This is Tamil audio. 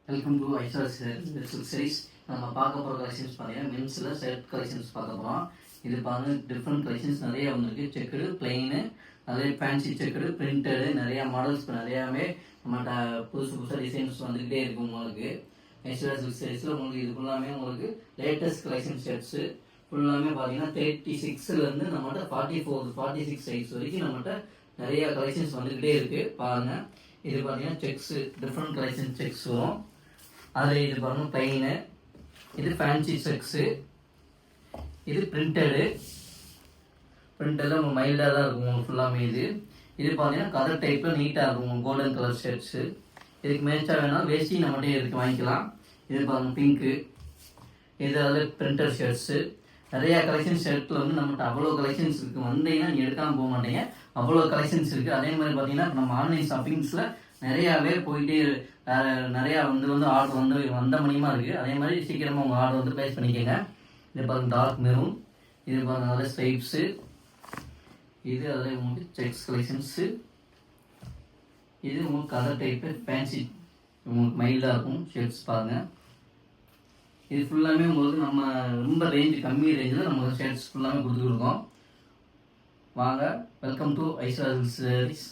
வெல்கம் டு ஐசா சைஸ். நம்ம பார்க்க போகிற கலெக்ஷன்ஸ் பார்த்தீங்கன்னா மென்ஸில் ஷர்ட் கலெக்ஷன்ஸ் பார்க்க போகிறோம். இது பாருங்க டிஃப்ரெண்ட் கலெக்ஷன்ஸ் நிறைய வந்திருக்கு. செக்குடு, பிளெயின், அதே ஃபேன்சி செக்குடு, பிரிண்டடு, நிறையா மாடல்ஸ் நிறையாவே நம்மகிட்ட புதுசு புதுசாக டிசைன்ஸ் வந்துக்கிட்டே இருக்கும். உங்களுக்கு ஐசா சைஸில் உங்களுக்கு இது ஃபுல்லாமே உங்களுக்கு லேட்டஸ்ட் கலெக்ஷன் ஷர்ட்ஸு ஃபுல்லாமே பார்த்தீங்கன்னா 36லேருந்து நம்மகிட்ட 46 சைஸ் வரைக்கும் நம்மகிட்ட நிறையா கலெக்ஷன்ஸ் வந்துக்கிட்டே இருக்குது. பாருங்கள், இது பார்த்தீங்கன்னா செக்ஸு, டிஃப்ரெண்ட் கலெக்ஷன் செக்ஸ் வரும். அதில் இது பாருங்கள் பிளெயினு, இது ஃபேன்சி செக்ஸு, இது பிரிண்டடு உங்களுக்கு மைல்டாக தான் இருக்கும். உங்களுக்கு ஃபுல்லாமே இது பார்த்தீங்கன்னா கலர் டைப்பில் நீட்டாக இருக்கும். உங்களுக்கு கோல்டன் கலர் ஷர்ட்ஸு. இதுக்கு மேட்சாக வேணாலும் வேஷ்டி நம்மகிட்டே இதுக்கு வாங்கிக்கலாம். இது பாருங்கள் பிங்க்கு, இது அதில் பிரிண்டர் ஷர்ட்ஸு. நிறையா கலெக்ஷன்ஸ் ஷர்ட்டில் வந்து நம்மகிட்ட அவ்வளோ கலெக்ஷன்ஸ் இருக்குது. வந்தீங்கன்னா நீங்கள் எடுக்காமல் போக மாட்டீங்க, அவ்வளோ கலெக்ஷன்ஸ் இருக்குது. அதே மாதிரி பார்த்தீங்கன்னா நம்ம ஆன்லைன் ஷாப்பிங்ஸில் நிறையாவே போயிட்டே நிறையா ஆர்டர் வந்த மணியமாக இருக்குது. அதே மாதிரி சீக்கிரமாக உங்கள் ஆர்டர் ப்ளேஸ் பண்ணிக்கோங்க. இது பாருங்கள் டார்க் மெரூன், இது பாருங்கள் அதில் ஸ்ட்ரைப்ஸு, இது அதில் உங்களுக்கு செக்ஸ் கலெக்ஷன்ஸு, இது உங்களுக்கு கலர் டைப்பு ஃபேன்சி உங்களுக்கு மைல்டாக இருக்கும் ஷர்ட்ஸ் பாருங்கள். இது ஃபுல்லாமே உங்களுக்கு நம்ம ரொம்ப கம்மி ரேஞ்சில் நம்ம ஷர்ட்ஸ் ஃபுல்லாமே கொடுத்துருக்கோம். வாங்க, வெல்கம் டு ஐசா சாரீஸ்.